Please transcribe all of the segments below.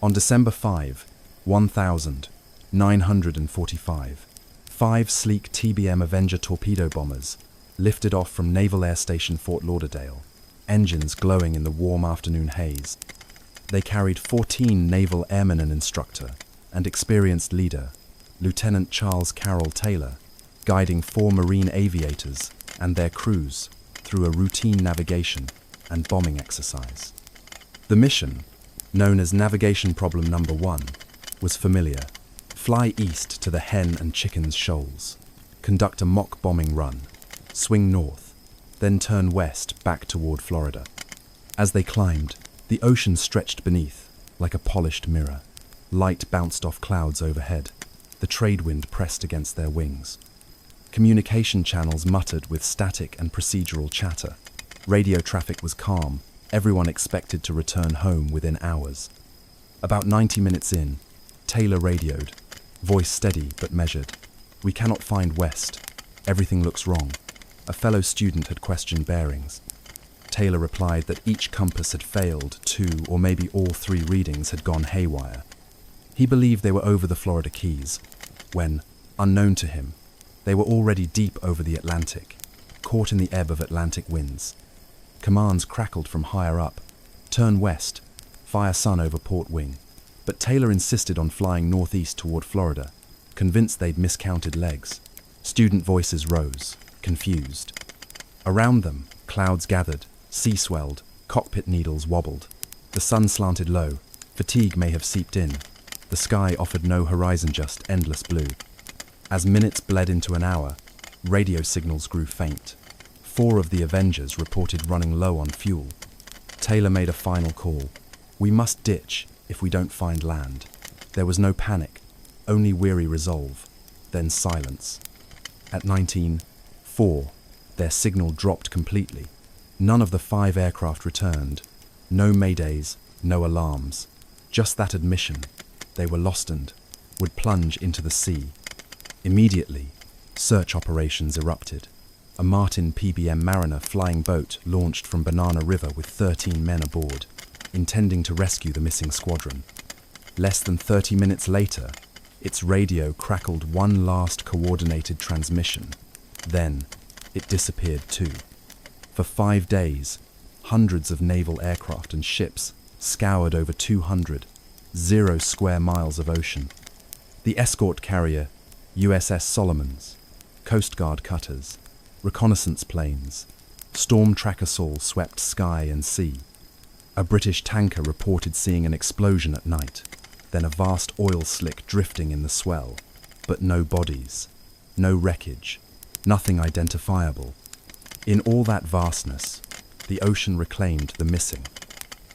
On December 1945, 5 sleek TBM Avenger torpedo bombers lifted off from Naval Air Station Fort Lauderdale, engines glowing in the warm afternoon haze. They carried 14 naval airmen and instructor and experienced leader, Lieutenant Charles Carroll Taylor, guiding 4 Marine aviators and their crews through a routine navigation and bombing exercise. The mission, known as Navigation Problem Number 1, was familiar. Fly east to the Hen and Chickens Shoals, conduct a mock bombing run, swing north, then turn west back toward Florida. As they climbed, the ocean stretched beneath like a polished mirror. Light bounced off clouds overhead. The trade wind pressed against their wings. Communication channels muttered with static and procedural chatter. Radio traffic was calm. Everyone expected to return home within hours. About 90 minutes in, Taylor radioed, voice steady but measured. "We cannot find west. Everything looks wrong." A fellow student had questioned bearings. Taylor replied that each compass had failed, 2 or maybe all 3 readings had gone haywire. He believed they were over the Florida Keys, when, unknown to him, they were already deep over the Atlantic, caught in the ebb of Atlantic winds. Commands crackled from higher up. "Turn west, fire sun over port wing." But Taylor insisted on flying northeast toward Florida, convinced they'd miscounted legs. Student voices rose, confused. Around them, clouds gathered, sea swelled, cockpit needles wobbled. The sun slanted low, fatigue may have seeped in. The sky offered no horizon, just endless blue. As minutes bled into an hour, radio signals grew faint. 4 of the Avengers reported running low on fuel. Taylor made a final call. "We must ditch if we don't find land." There was no panic, only weary resolve, then silence. At 19:04, their signal dropped completely. None of the 5 aircraft returned. No maydays, no alarms. Just that admission. They were lost and would plunge into the sea. Immediately, search operations erupted. A Martin PBM Mariner flying boat launched from Banana River with 13 men aboard, intending to rescue the missing squadron. Less than 30 minutes later, its radio crackled one last coordinated transmission. Then, it disappeared too. For 5 days, hundreds of naval aircraft and ships scoured over 200 square miles of ocean. The escort carrier, USS Solomons, Coast Guard cutters, reconnaissance planes, storm tracker Saul swept sky and sea. A British tanker reported seeing an explosion at night, then a vast oil slick drifting in the swell, but no bodies, no wreckage, nothing identifiable. In all that vastness, the ocean reclaimed the missing.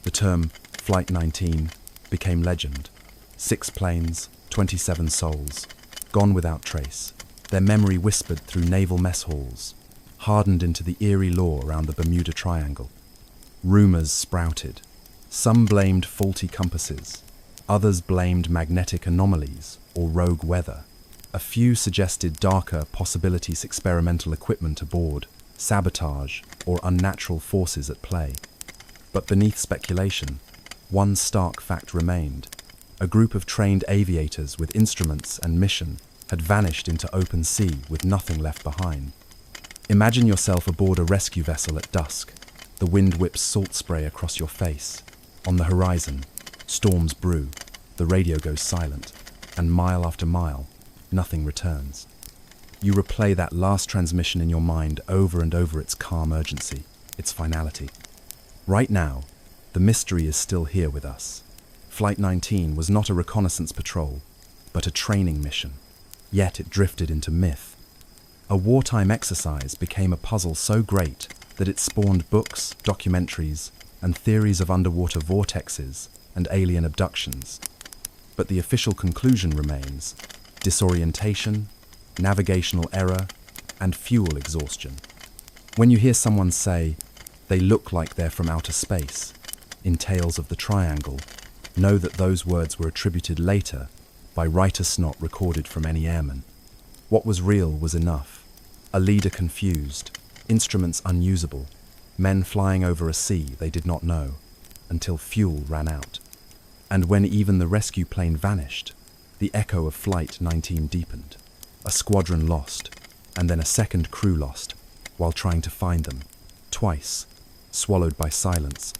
The term Flight 19 became legend. 6 planes, 27 souls, gone without trace. Their memory whispered through naval mess halls, hardened into the eerie lore around the Bermuda Triangle. Rumors sprouted. Some blamed faulty compasses. Others blamed magnetic anomalies or rogue weather. A few suggested darker possibilities: experimental equipment aboard, sabotage, or unnatural forces at play. But beneath speculation, one stark fact remained. A group of trained aviators with instruments and mission had vanished into open sea with nothing left behind. Imagine yourself aboard a rescue vessel at dusk. The wind whips salt spray across your face. On the horizon, storms brew. The radio goes silent, and mile after mile, nothing returns. You replay that last transmission in your mind over and over, its calm urgency, its finality. Right now, the mystery is still here with us. Flight 19 was not a reconnaissance patrol, but a training mission. Yet it drifted into myth. A wartime exercise became a puzzle so great that it spawned books, documentaries, and theories of underwater vortexes and alien abductions. But the official conclusion remains: disorientation, navigational error, and fuel exhaustion. When you hear someone say, "They look like they're from outer space," in Tales of the Triangle, know that those words were attributed later by writer snot recorded from any airman. What was real was enough. A leader confused, instruments unusable, men flying over a sea they did not know, until fuel ran out. And when even the rescue plane vanished, the echo of Flight 19 deepened. A squadron lost, and then a second crew lost, while trying to find them. Twice, swallowed by silence.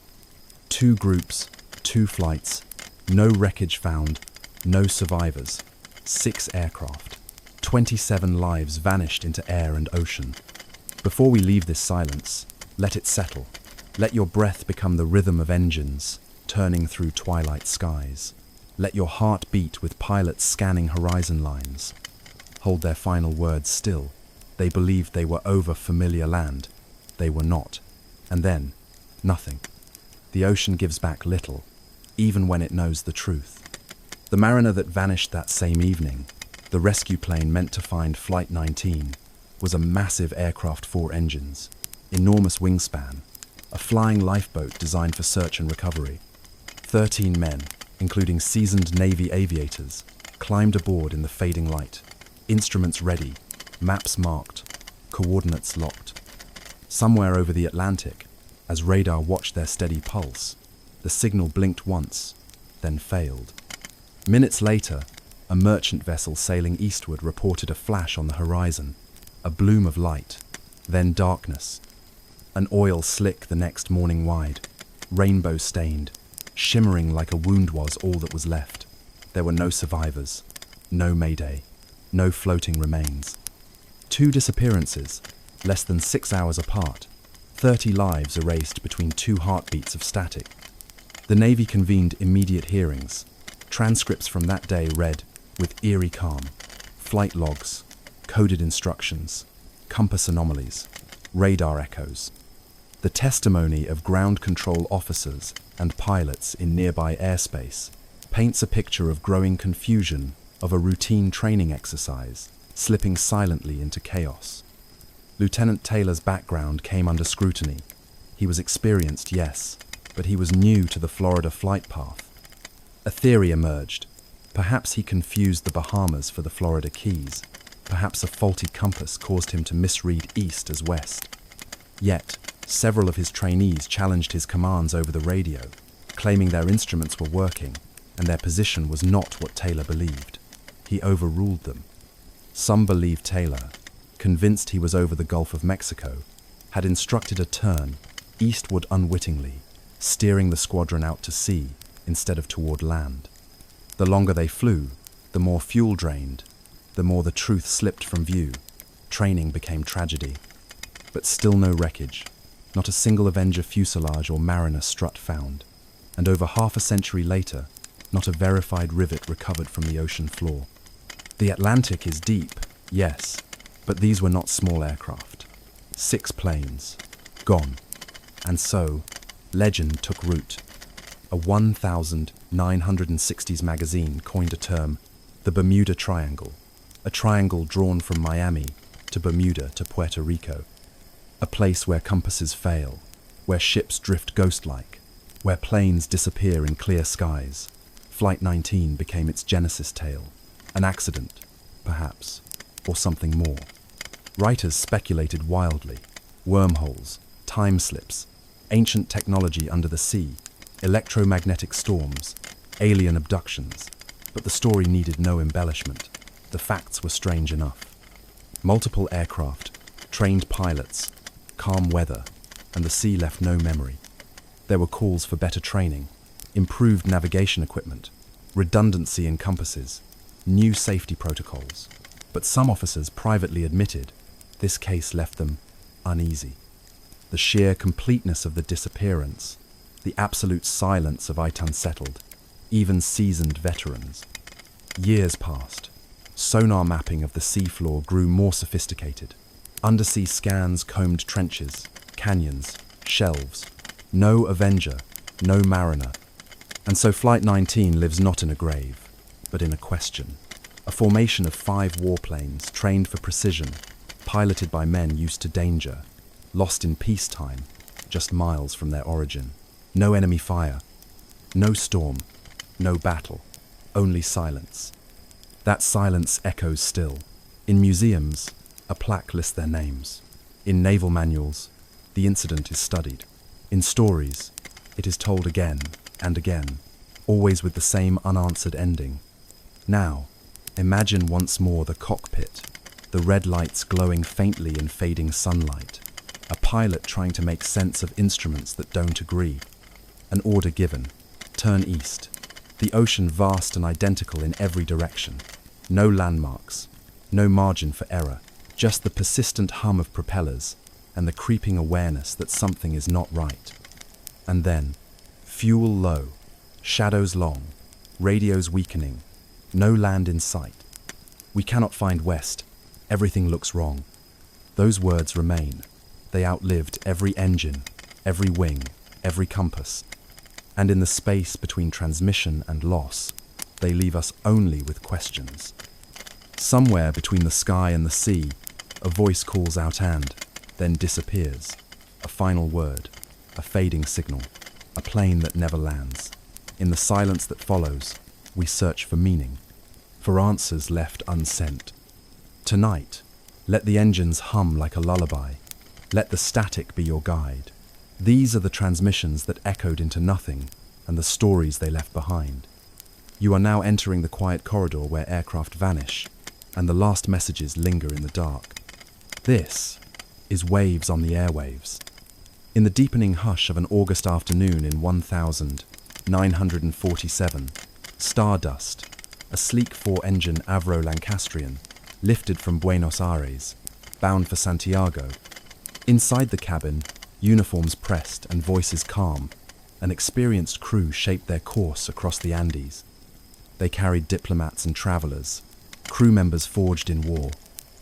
2 groups, 2 flights, no wreckage found, no survivors. 6 aircraft. 27 lives vanished into air and ocean. Before we leave this silence, let it settle. Let your breath become the rhythm of engines turning through twilight skies. Let your heart beat with pilots scanning horizon lines. Hold their final words still. They believed they were over familiar land. They were not. And then, nothing. The ocean gives back little, even when it knows the truth. The mariner that vanished that same evening, the rescue plane meant to find Flight 19, was a massive aircraft, 4 engines, enormous wingspan, a flying lifeboat designed for search and recovery. 13 men, including seasoned Navy aviators, climbed aboard in the fading light, instruments ready, maps marked, coordinates locked. Somewhere over the Atlantic, as radar watched their steady pulse, the signal blinked once, then failed. Minutes later, a merchant vessel sailing eastward reported a flash on the horizon, a bloom of light, then darkness. An oil slick the next morning wide, rainbow-stained, shimmering like a wound was all that was left. There were no survivors, no mayday, no floating remains. 2 disappearances, less than 6 hours apart, 30 lives erased between 2 heartbeats of static. The Navy convened immediate hearings. Transcripts from that day read, with eerie calm, flight logs, coded instructions, compass anomalies, radar echoes. The testimony of ground control officers and pilots in nearby airspace paints a picture of growing confusion of a routine training exercise slipping silently into chaos. Lieutenant Taylor's background came under scrutiny. He was experienced, yes, but he was new to the Florida flight path. A theory emerged. Perhaps he confused the Bahamas for the Florida Keys. Perhaps a faulty compass caused him to misread east as west. Yet, several of his trainees challenged his commands over the radio, claiming their instruments were working and their position was not what Taylor believed. He overruled them. Some believed Taylor, convinced he was over the Gulf of Mexico, had instructed a turn, eastward unwittingly, steering the squadron out to sea instead of toward land. The longer they flew, the more fuel drained, the more the truth slipped from view. Training became tragedy. But still no wreckage, not a single Avenger fuselage or Mariner strut found, and over half a century later, not a verified rivet recovered from the ocean floor. The Atlantic is deep, yes, but these were not small aircraft. 6 planes, gone. And so, legend took root. A 1960s magazine coined a term, the Bermuda Triangle, a triangle drawn from Miami to Bermuda to Puerto Rico. A place where compasses fail, where ships drift ghost-like, where planes disappear in clear skies. Flight 19 became its genesis tale. An accident, perhaps, or something more. Writers speculated wildly. Wormholes, time slips, ancient technology under the sea, electromagnetic storms, alien abductions. But the story needed no embellishment. The facts were strange enough. Multiple aircraft, trained pilots, calm weather, and the sea left no memory. There were calls for better training, improved navigation equipment, redundancy in compasses, new safety protocols. But some officers privately admitted this case left them uneasy. The sheer completeness of the disappearance, the absolute silence of it unsettled, even seasoned veterans. Years passed. Sonar mapping of the seafloor grew more sophisticated. Undersea scans combed trenches, canyons, shelves. No Avenger, no Mariner. And so Flight 19 lives not in a grave, but in a question. A formation of 5 warplanes trained for precision, piloted by men used to danger, lost in peacetime, just miles from their origin. No enemy fire, no storm, no battle, only silence. That silence echoes still. In museums, a plaque lists their names. In naval manuals, the incident is studied. In stories, it is told again and again, always with the same unanswered ending. Now, imagine once more the cockpit, the red lights glowing faintly in fading sunlight, a pilot trying to make sense of instruments that don't agree. An order given, turn east. The ocean vast and identical in every direction. No landmarks, no margin for error, just the persistent hum of propellers and the creeping awareness that something is not right. And then, fuel low, shadows long, radios weakening, no land in sight. We cannot find west, everything looks wrong. Those words remain. They outlived every engine, every wing, every compass. And in the space between transmission and loss, they leave us only with questions. Somewhere between the sky and the sea, a voice calls out and then disappears. A final word, a fading signal, a plane that never lands. In the silence that follows, we search for meaning, for answers left unsent. Tonight, let the engines hum like a lullaby. Let the static be your guide. These are the transmissions that echoed into nothing and the stories they left behind. You are now entering the quiet corridor where aircraft vanish and the last messages linger in the dark. This is Waves on the Airwaves. In the deepening hush of an August afternoon in 1947, Stardust, a sleek four-engine Avro Lancastrian, lifted from Buenos Aires, bound for Santiago. Inside the cabin, uniforms pressed and voices calm, an experienced crew shaped their course across the Andes. They carried diplomats and travelers, crew members forged in war,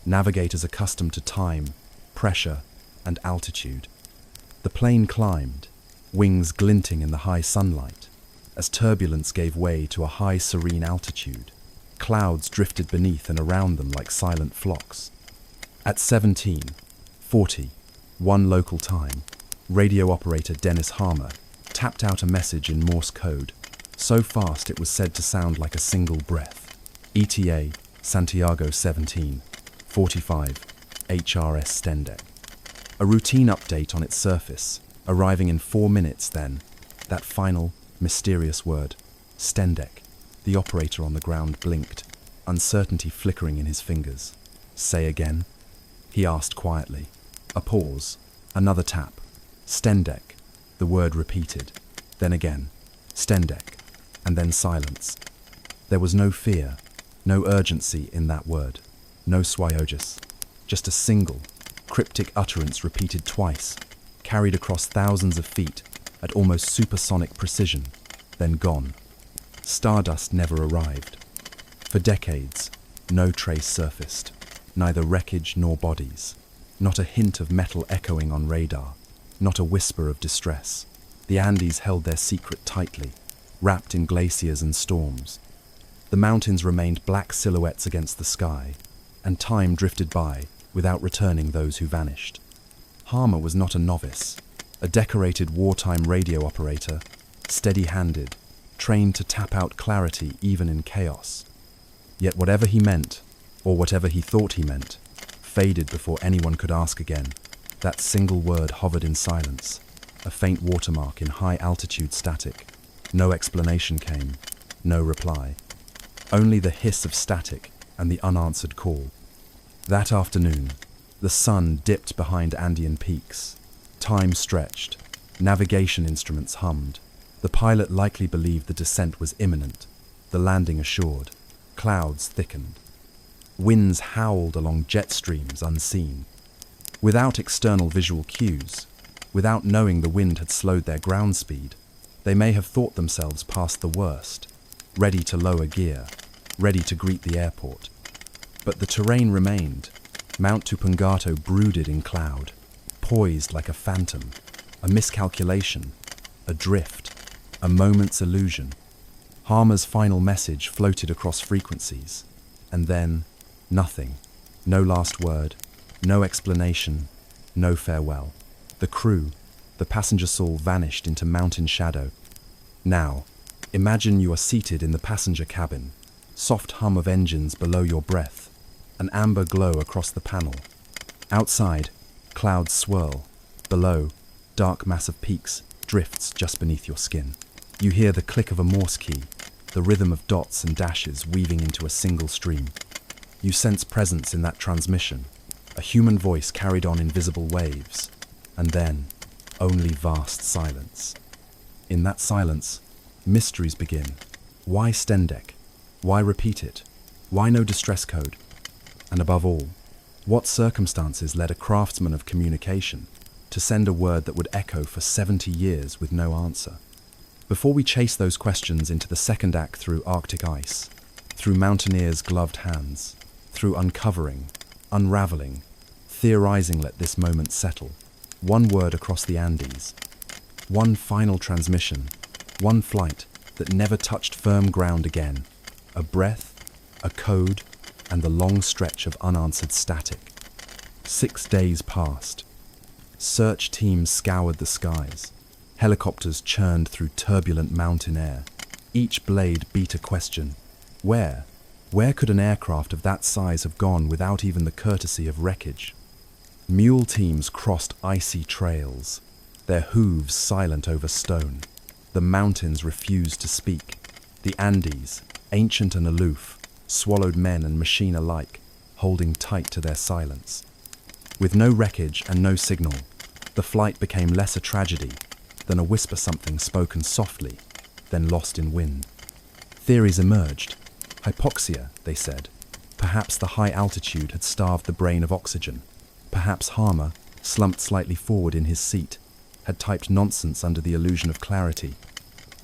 navigators accustomed to time, pressure, and altitude. The plane climbed, wings glinting in the high sunlight, as turbulence gave way to a high serene altitude. Clouds drifted beneath and around them like silent flocks. At 17:40, one local time, radio operator Dennis Harmer tapped out a message in Morse code, so fast it was said to sound like a single breath. ETA, Santiago 17:45, HRS Stendek. A routine update on its surface, arriving in 4 minutes then, that final, mysterious word, Stendek. The operator on the ground blinked, uncertainty flickering in his fingers. Say again? He asked quietly. A pause, another tap. Stendek, the word repeated. Then again, Stendek, and then silence. There was no fear, no urgency in that word, no swiogis, just a single, cryptic utterance repeated twice, carried across thousands of feet at almost supersonic precision, then gone. Stardust never arrived. For decades, no trace surfaced, neither wreckage nor bodies, not a hint of metal echoing on radar, not a whisper of distress. The Andes held their secret tightly, wrapped in glaciers and storms. The mountains remained black silhouettes against the sky, and time drifted by without returning those who vanished. Harmer was not a novice, a decorated wartime radio operator, steady-handed, trained to tap out clarity even in chaos. Yet whatever he meant, or whatever he thought he meant, faded before anyone could ask again. That single word hovered in silence, a faint watermark in high-altitude static. No explanation came, no reply. Only the hiss of static and the unanswered call. That afternoon, the sun dipped behind Andean peaks. Time stretched. Navigation instruments hummed. The pilot likely believed the descent was imminent, the landing assured. Clouds thickened. Winds howled along jet streams unseen. Without external visual cues, without knowing the wind had slowed their ground speed, they may have thought themselves past the worst, ready to lower gear, ready to greet the airport. But the terrain remained. Mount Tupungato brooded in cloud, poised like a phantom, a miscalculation, a drift, a moment's illusion. Harmer's final message floated across frequencies, and then nothing. No last word, no explanation, no farewell. The crew, the passenger soul vanished into mountain shadow. Now, imagine you are seated in the passenger cabin, soft hum of engines below your breath, an amber glow across the panel. Outside, clouds swirl. Below, dark mass of peaks drifts just beneath your skin. You hear the click of a Morse key, the rhythm of dots and dashes weaving into a single stream. You sense presence in that transmission, a human voice carried on invisible waves, and then only vast silence. In that silence, mysteries begin. Why Stendek? Why repeat it? Why no distress code? And above all, what circumstances led a craftsman of communication to send a word that would echo for 70 years with no answer? Before we chase those questions into the second act through Arctic ice, through mountaineers' gloved hands, through uncovering, unraveling, theorizing, let this moment settle. One word across the Andes, one final transmission, one flight that never touched firm ground again, a breath, a code, and the long stretch of unanswered static. 6 days passed. Search teams scoured the skies. Helicopters churned through turbulent mountain air. Each blade beat a question. Where? Where could an aircraft of that size have gone without even the courtesy of wreckage? Mule teams crossed icy trails, their hooves silent over stone. The mountains refused to speak. The Andes, ancient and aloof, swallowed men and machine alike, holding tight to their silence. With no wreckage and no signal, the flight became less a tragedy than a whisper, something spoken softly, then lost in wind. Theories emerged. Hypoxia, they said. Perhaps the high altitude had starved the brain of oxygen. Perhaps Harmer, slumped slightly forward in his seat, had typed nonsense under the illusion of clarity.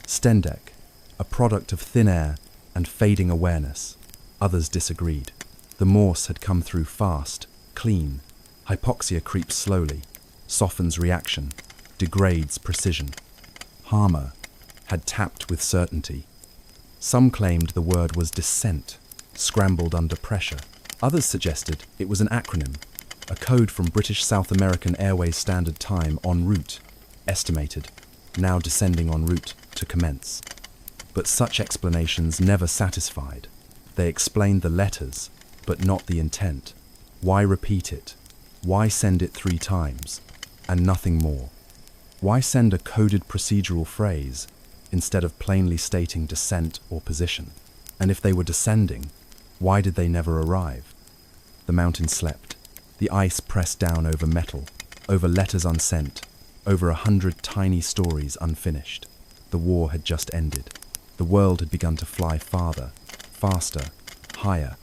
Stendek, a product of thin air and fading awareness. Others disagreed. The Morse had come through fast, clean. Hypoxia creeps slowly, softens reaction, degrades precision. Harmer had tapped with certainty. Some claimed the word was descent, scrambled under pressure. Others suggested it was an acronym, a code from British South American Airways Standard Time en route, estimated, now descending en route to commence. But such explanations never satisfied. They explained the letters, but not the intent. Why repeat it? Why send it 3 times, and nothing more? Why send a coded procedural phrase instead of plainly stating descent or position? And if they were descending, why did they never arrive? The mountain slept. The ice pressed down over metal, over letters unsent, over 100 tiny stories unfinished. The war had just ended. The world had begun to fly farther, faster, higher.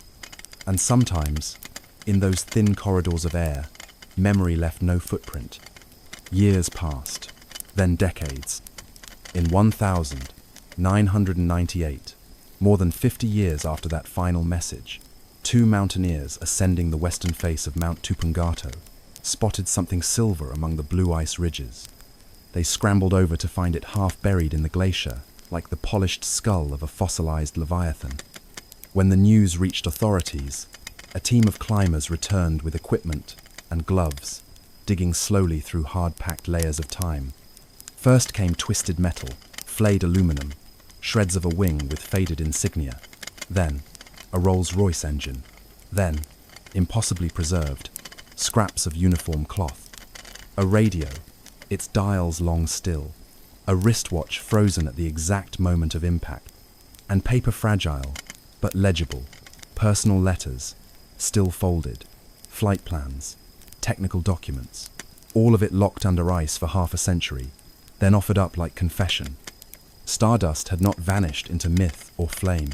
And sometimes, in those thin corridors of air, memory left no footprint. Years passed, then decades. In 1998, more than 50 years after that final message, 2 mountaineers ascending the western face of Mount Tupungato spotted something silver among the blue ice ridges. They scrambled over to find it half buried in the glacier, like the polished skull of a fossilized leviathan. When the news reached authorities, a team of climbers returned with equipment and gloves, digging slowly through hard-packed layers of time. First came twisted metal, flayed aluminum, shreds of a wing with faded insignia. Then, a Rolls-Royce engine. Then, impossibly preserved, scraps of uniform cloth. A radio, its dials long still. A wristwatch frozen at the exact moment of impact. And paper fragile, but legible. Personal letters, still folded. Flight plans, technical documents. All of it locked under ice for half a century, then offered up like confession. Stardust had not vanished into myth or flame.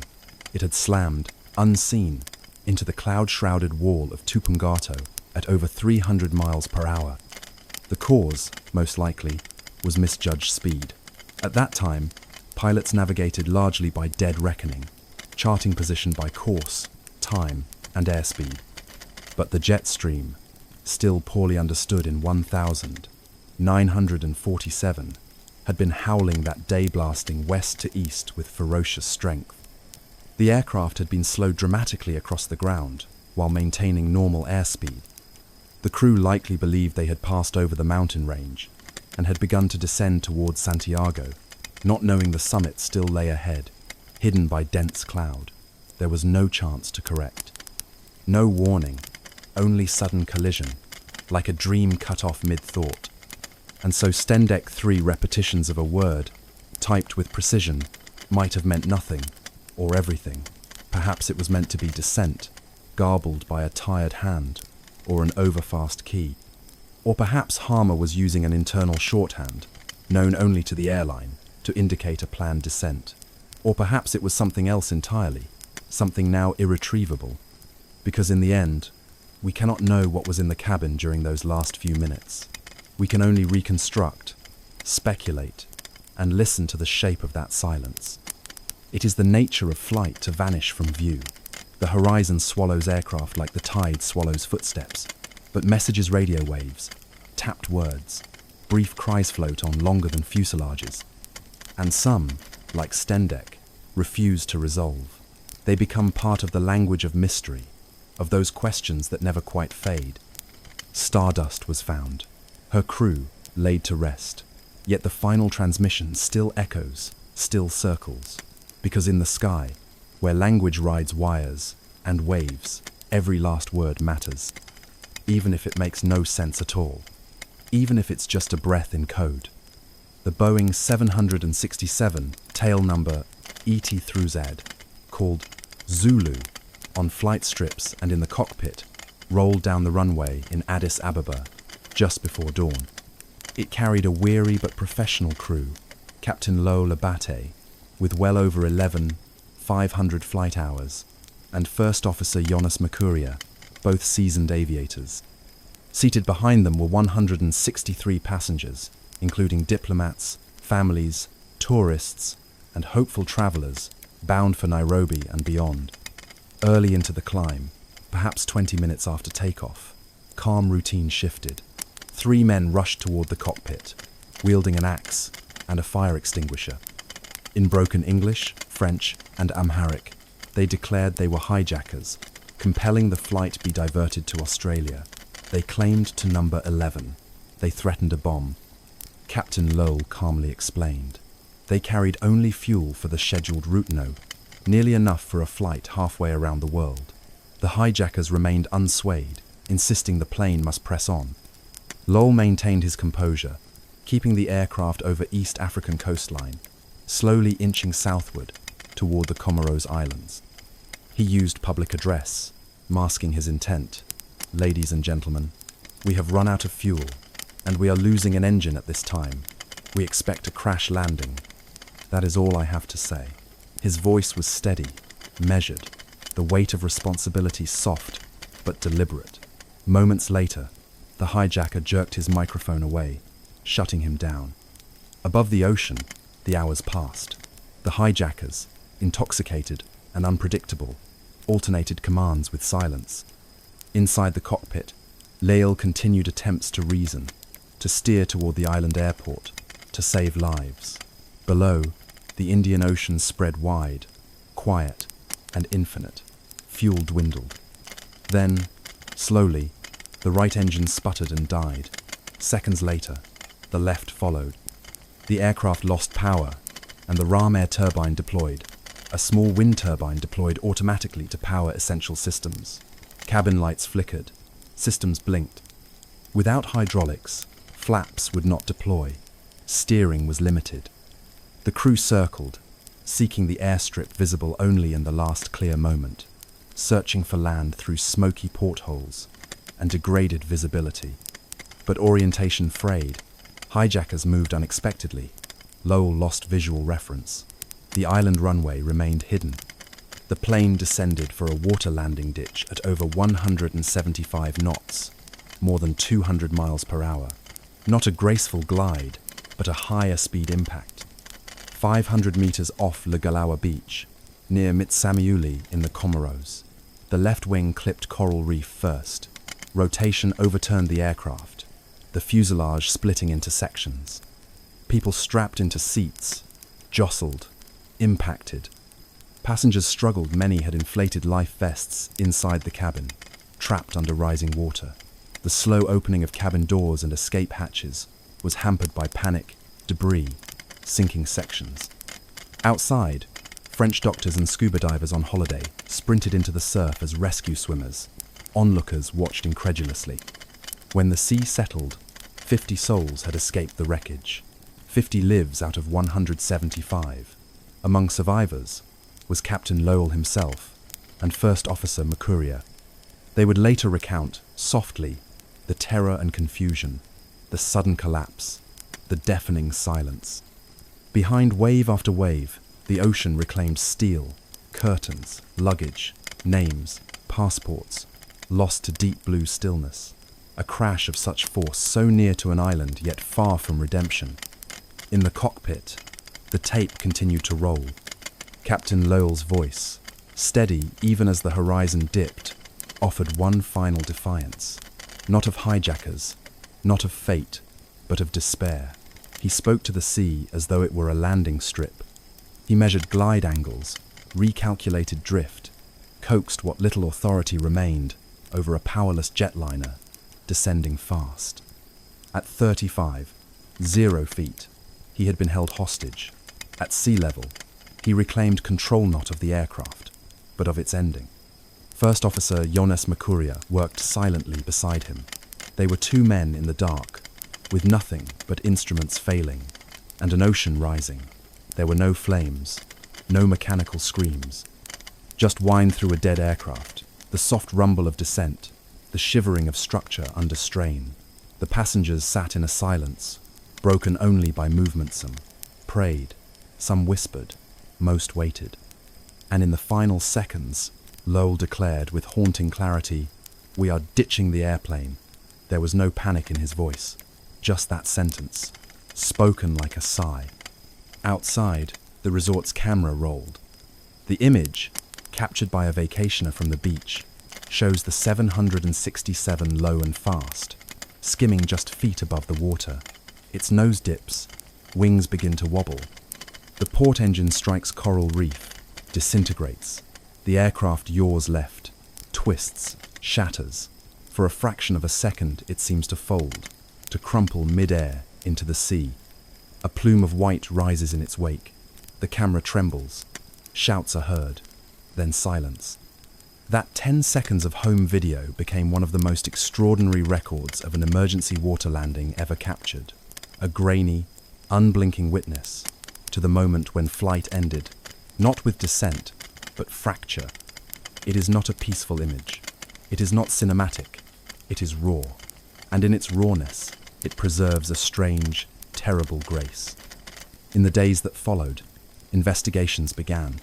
It had slammed, unseen, into the cloud-shrouded wall of Tupungato at over 300 miles per hour. The cause, most likely, was misjudged speed. At that time, pilots navigated largely by dead reckoning, charting position by course, time, and airspeed. But the jet stream, still poorly understood in 1947, had been howling that day, blasting west to east with ferocious strength. The aircraft had been slowed dramatically across the ground while maintaining normal airspeed. The crew likely believed they had passed over the mountain range and had begun to descend towards Santiago, not knowing the summit still lay ahead, hidden by dense cloud. There was no chance to correct. No warning, only sudden collision, like a dream cut off mid-thought. And so Stendek 3 repetitions of a word typed with precision, might have meant nothing, or everything. Perhaps it was meant to be descent, garbled by a tired hand, or an overfast key. Or perhaps Harmer was using an internal shorthand, known only to the airline, to indicate a planned descent. Or perhaps it was something else entirely, something now irretrievable. Because in the end, we cannot know what was in the cabin during those last few minutes. We can only reconstruct, speculate, and listen to the shape of that silence. It is the nature of flight to vanish from view. The horizon swallows aircraft like the tide swallows footsteps, but messages, radio waves, tapped words, brief cries float on longer than fuselages. And some, like Stendek, refuse to resolve. They become part of the language of mystery, of those questions that never quite fade. Stardust was found, her crew laid to rest, yet the final transmission still echoes, still circles, because in the sky, where language rides wires and waves, every last word matters, even if it makes no sense at all, even if it's just a breath in code. The Boeing 767 tail number ET-Z, called Zulu, on flight strips and in the cockpit, rolled down the runway in Addis Ababa just before dawn. It carried a weary but professional crew, Captain Lo Labate, with well over 500 flight hours, and First Officer Jonas Mercuria, both seasoned aviators. Seated behind them were 163 passengers, including diplomats, families, tourists, and hopeful travelers bound for Nairobi and beyond. Early into the climb, perhaps 20 minutes after takeoff, calm routine shifted. 3 men rushed toward the cockpit, wielding an axe and a fire extinguisher. In broken English, French, and Amharic, they declared they were hijackers, compelling the flight be diverted to Australia. They claimed to number 11. They threatened a bomb. Captain Lowell calmly explained. They carried only fuel for the scheduled route, nearly enough for a flight halfway around the world. The hijackers remained unswayed, insisting the plane must press on. Lowell maintained his composure, keeping the aircraft over East African coastline, slowly inching southward toward the Comoros Islands. He used public address, masking his intent. Ladies and gentlemen, we have run out of fuel, and we are losing an engine at this time. We expect a crash landing. That is all I have to say. His voice was steady, measured, the weight of responsibility soft, but deliberate. Moments later, the hijacker jerked his microphone away, shutting him down. Above the ocean, the hours passed. The hijackers, intoxicated and unpredictable, alternated commands with silence. Inside the cockpit, Lael continued attempts to reason, to steer toward the island airport, to save lives. Below, the Indian Ocean spread wide, quiet and infinite. Fuel dwindled. Then, slowly, the right engine sputtered and died. Seconds later, the left followed. The aircraft lost power, and the ram air turbine deployed, a small wind turbine deployed automatically to power essential systems. Cabin lights flickered, systems blinked. Without hydraulics, flaps would not deploy. Steering was limited. The crew circled, seeking the airstrip visible only in the last clear moment, searching for land through smoky portholes and degraded visibility. But orientation frayed. Hijackers moved unexpectedly. Lowell lost visual reference. The island runway remained hidden. The plane descended for a water landing ditch at over 175 knots, more than 200 miles per hour. Not a graceful glide, but a higher speed impact. 500 meters off Legalawa Beach, near Mitsamiuli in the Comoros. The left wing clipped coral reef first. Rotation overturned the aircraft, the fuselage splitting into sections. People strapped into seats, jostled, impacted. Passengers struggled. Many had inflated life vests inside the cabin, trapped under rising water. The slow opening of cabin doors and escape hatches was hampered by panic, debris, sinking sections. Outside, French doctors and scuba divers on holiday sprinted into the surf as rescue swimmers. Onlookers watched incredulously. When the sea settled, 50 souls had escaped the wreckage. 50 lives out of 175. Among survivors was Captain Lowell himself and First Officer Mercuria. They would later recount, softly, the terror and confusion, the sudden collapse, the deafening silence. Behind wave after wave, the ocean reclaimed steel, curtains, luggage, names, passports, lost to deep blue stillness. A crash of such force so near to an island yet far from redemption. In the cockpit, the tape continued to roll. Captain Lowell's voice, steady even as the horizon dipped, offered one final defiance. Not of hijackers, not of fate, but of despair. He spoke to the sea as though it were a landing strip. He measured glide angles, recalculated drift, coaxed what little authority remained over a powerless jetliner descending fast. At 35, 0 feet, he had been held hostage. At sea level, he reclaimed control not of the aircraft, but of its ending. First Officer Jonas Mercuria worked silently beside him. They were two men in the dark, with nothing but instruments failing, and an ocean rising. There were no flames, no mechanical screams. Just whine through a dead aircraft, the soft rumble of descent, the shivering of structure under strain. The passengers sat in a silence, broken only by movement. Some prayed, some whispered, most waited. And in the final seconds, Lowell declared with haunting clarity, "We are ditching the airplane." There was no panic in his voice, just that sentence, spoken like a sigh. Outside, the resort's camera rolled. The image, captured by a vacationer from the beach, shows the 767 low and fast, skimming just feet above the water. Its nose dips, wings begin to wobble. The port engine strikes coral reef, disintegrates. The aircraft yaws left, twists, shatters. For a fraction of a second, it seems to fold, to crumple mid-air into the sea. A plume of white rises in its wake. The camera trembles. Shouts are heard. Then silence. That 10 seconds of home video became one of the most extraordinary records of an emergency water landing ever captured. A grainy, unblinking witness to the moment when flight ended, not with descent, but fracture. It is not a peaceful image. It is not cinematic. It is raw. And in its rawness, it preserves a strange, terrible grace. In the days that followed, investigations began.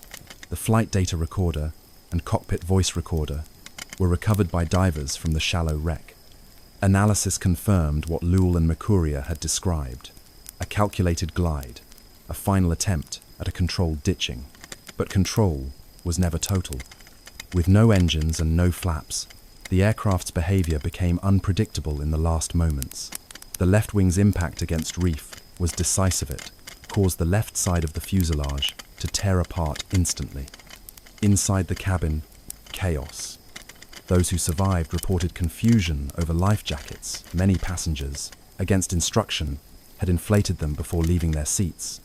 The flight data recorder and cockpit voice recorder were recovered by divers from the shallow wreck. Analysis confirmed what Lowell and Mercuria had described: a calculated glide, a final attempt at a controlled ditching. But control was never total. With no engines and no flaps, the aircraft's behavior became unpredictable in the last moments. The left wing's impact against reef was decisive. It caused the left side of the fuselage to tear apart instantly. Inside the cabin, chaos. Those who survived reported confusion over life jackets. Many passengers, against instruction, had inflated them before leaving their seats.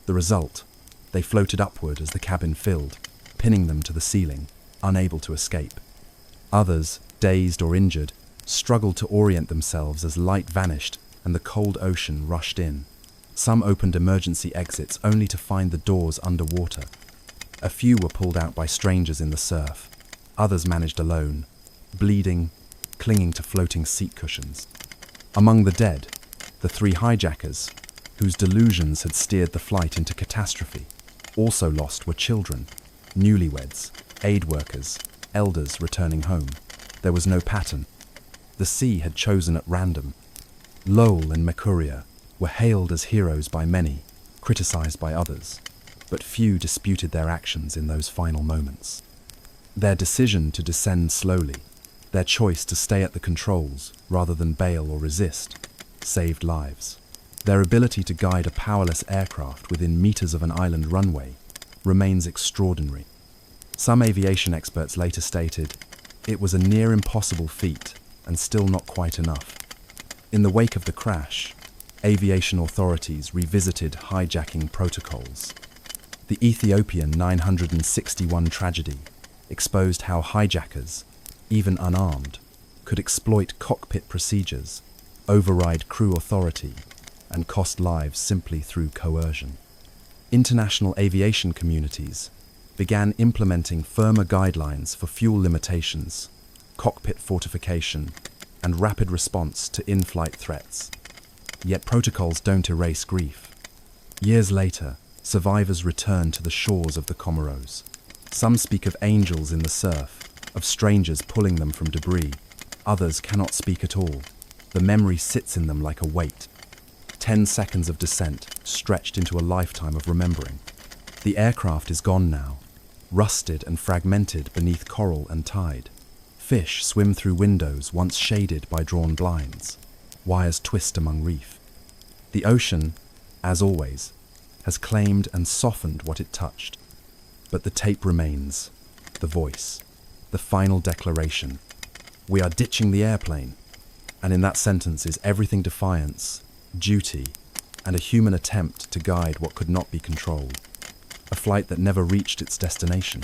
The result, they floated upward as the cabin filled, pinning them to the ceiling, unable to escape. Others, dazed or injured, struggled to orient themselves as light vanished and the cold ocean rushed in. Some opened emergency exits only to find the doors underwater. A few were pulled out by strangers in the surf. Others managed alone, bleeding, clinging to floating seat cushions. Among the dead, the 3 hijackers, whose delusions had steered the flight into catastrophe. Also lost were children, newlyweds, aid workers, elders returning home. There was no pattern. The sea had chosen at random. Lowell and Mercuria were hailed as heroes by many, criticized by others, but few disputed their actions in those final moments. Their decision to descend slowly, their choice to stay at the controls rather than bail or resist, saved lives. Their ability to guide a powerless aircraft within meters of an island runway remains extraordinary. Some aviation experts later stated, it was a near impossible feat and still not quite enough. In the wake of the crash, aviation authorities revisited hijacking protocols. The Ethiopian 961 tragedy exposed how hijackers, even unarmed, could exploit cockpit procedures, override crew authority, and cost lives simply through coercion. International aviation communities began implementing firmer guidelines for fuel limitations, cockpit fortification, and rapid response to in-flight threats. Yet protocols don't erase grief. Years later, survivors return to the shores of the Comoros. Some speak of angels in the surf, of strangers pulling them from debris. Others cannot speak at all. The memory sits in them like a weight. 10 seconds of descent stretched into a lifetime of remembering. The aircraft is gone now, rusted and fragmented beneath coral and tide. Fish swim through windows once shaded by drawn blinds. Wires twist among reef. The ocean, as always, has claimed and softened what it touched. But the tape remains, the voice, the final declaration. We are ditching the airplane. And in that sentence is everything defiance, duty, and a human attempt to guide what could not be controlled. A flight that never reached its destination,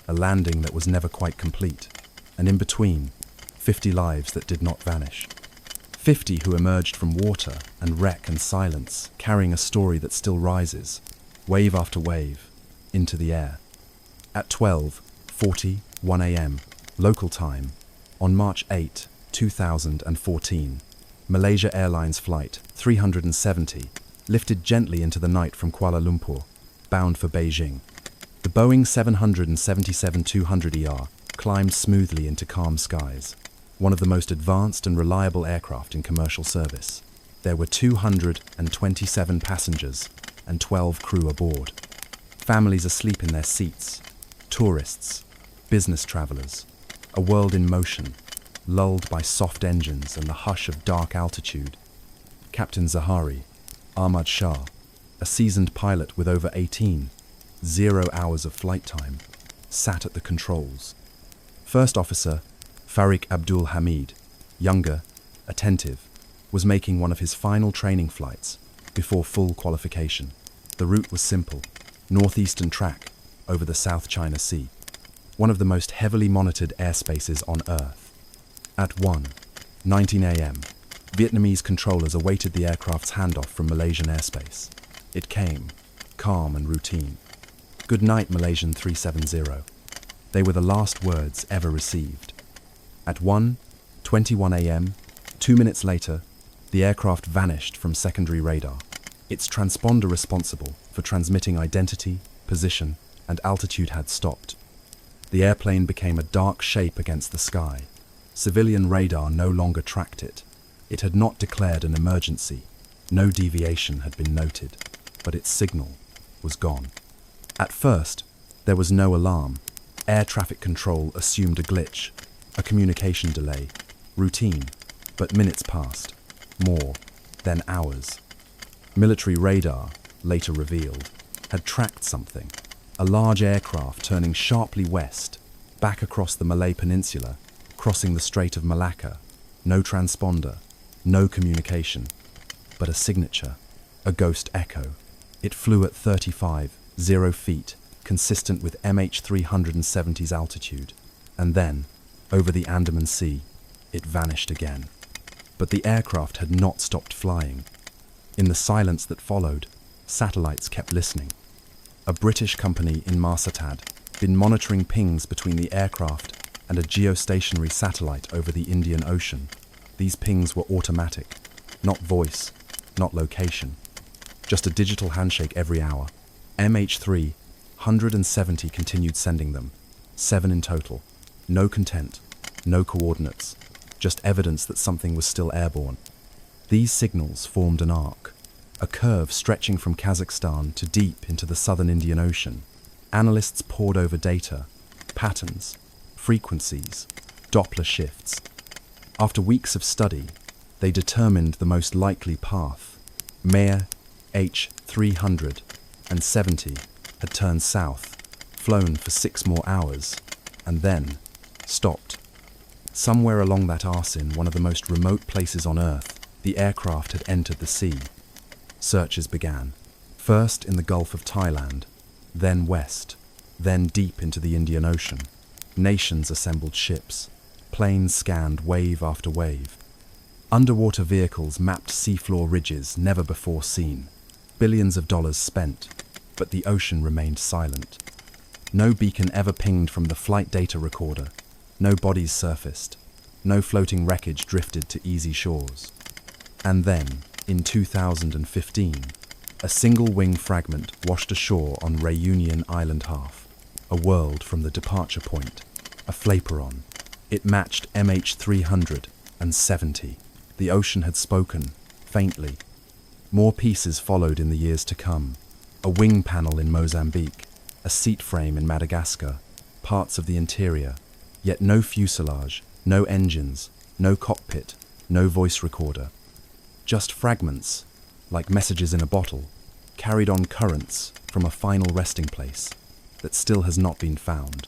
a landing that was never quite complete, and in between, 50 lives that did not vanish. 50 who emerged from water and wreck and silence, carrying a story that still rises, wave after wave, into the air. At 12:41 a.m., local time, on March 8, 2014, Malaysia Airlines Flight 370 lifted gently into the night from Kuala Lumpur, bound for Beijing. The Boeing 777-200ER climbed smoothly into calm skies, one of the most advanced and reliable aircraft in commercial service. There were 227 passengers and 12 crew aboard. Families asleep in their seats, tourists, business travelers, a world in motion, lulled by soft engines and the hush of dark altitude. Captain Zahari, Ahmad Shah, a seasoned pilot with over 0 hours of flight time, sat at the controls. First Officer Farik Abdul Hamid, younger, attentive, was making one of his final training flights before full qualification. The route was simple, northeastern track over the South China Sea, one of the most heavily monitored airspaces on Earth. At 1:19 a.m., Vietnamese controllers awaited the aircraft's handoff from Malaysian airspace. It came, calm and routine. "Good night, Malaysian 370. They were the last words ever received. At 1:21 a.m., 2 minutes later, the aircraft vanished from secondary radar, its transponder responsible for transmitting identity, position, and altitude had stopped. The airplane became a dark shape against the sky. Civilian radar no longer tracked it. It had not declared an emergency. No deviation had been noted, but its signal was gone. At first, there was no alarm. Air traffic control assumed a glitch, a communication delay, routine, but minutes passed, more, then hours. Military radar, later revealed, had tracked something, a large aircraft turning sharply west, back across the Malay Peninsula, crossing the Strait of Malacca. No transponder, no communication, but a signature, a ghost echo. It flew at 35,000 feet, consistent with MH370's altitude, and then, over the Andaman Sea, it vanished again. But the aircraft had not stopped flying. In the silence that followed, satellites kept listening. A British company in Marsatad been monitoring pings between the aircraft and a geostationary satellite over the Indian Ocean. These pings were automatic, not voice, not location. Just a digital handshake every hour. MH370 continued sending them, 7 in total. No content, no coordinates, just evidence that something was still airborne. These signals formed an arc, a curve stretching from Kazakhstan to deep into the southern Indian Ocean. Analysts pored over data, patterns, frequencies, Doppler shifts. After weeks of study, they determined the most likely path. Maya H370 had turned south, flown for 6 more hours, and then stopped. Somewhere along that arse in one of the most remote places on Earth, the aircraft had entered the sea. Searches began, first in the Gulf of Thailand, then west, then deep into the Indian Ocean. Nations assembled ships, planes scanned wave after wave. Underwater vehicles mapped seafloor ridges never before seen. Billions of dollars spent, but the ocean remained silent. No beacon ever pinged from the flight data recorder. No bodies surfaced. No floating wreckage drifted to easy shores. And then, in 2015, a single wing fragment washed ashore on Réunion Island Half, a world from the departure point, a flaperon. It matched MH370. The ocean had spoken, faintly. More pieces followed in the years to come. A wing panel in Mozambique, a seat frame in Madagascar, parts of the interior, yet no fuselage, no engines, no cockpit, no voice recorder. Just fragments, like messages in a bottle, carried on currents from a final resting place that still has not been found.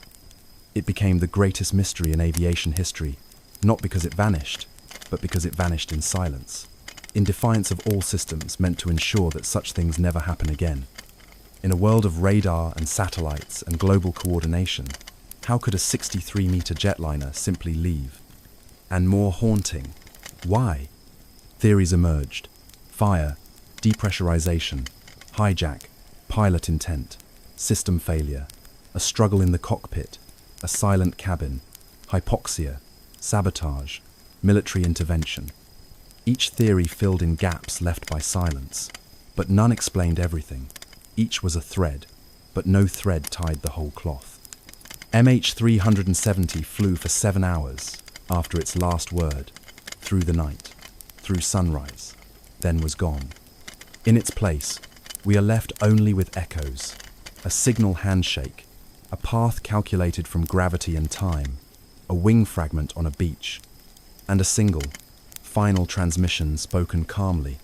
It became the greatest mystery in aviation history, not because it vanished, but because it vanished in silence, in defiance of all systems meant to ensure that such things never happen again. In a world of radar and satellites and global coordination, how could a 63-meter jetliner simply leave? And more haunting, why? Theories emerged: fire, depressurization, hijack, pilot intent, system failure, a struggle in the cockpit, a silent cabin, hypoxia, sabotage, military intervention. Each theory filled in gaps left by silence, but none explained everything. Each was a thread, but no thread tied the whole cloth. MH370 flew for 7 hours after its last word, through the night, through sunrise, then was gone. In its place, we are left only with echoes, a signal handshake, a path calculated from gravity and time, a wing fragment on a beach, and a single, final transmission spoken calmly,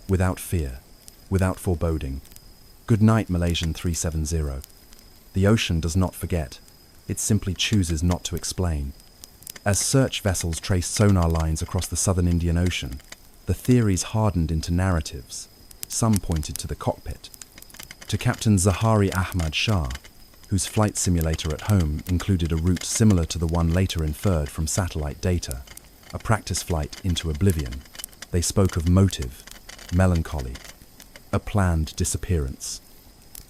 without fear, without foreboding. Good night, Malaysian 370. The ocean does not forget, it simply chooses not to explain. As search vessels traced sonar lines across the southern Indian Ocean, the theories hardened into narratives. Some pointed to the cockpit, to Captain Zahari Ahmad Shah, whose flight simulator at home included a route similar to the one later inferred from satellite data, a practice flight into oblivion. They spoke of motive, melancholy, a planned disappearance.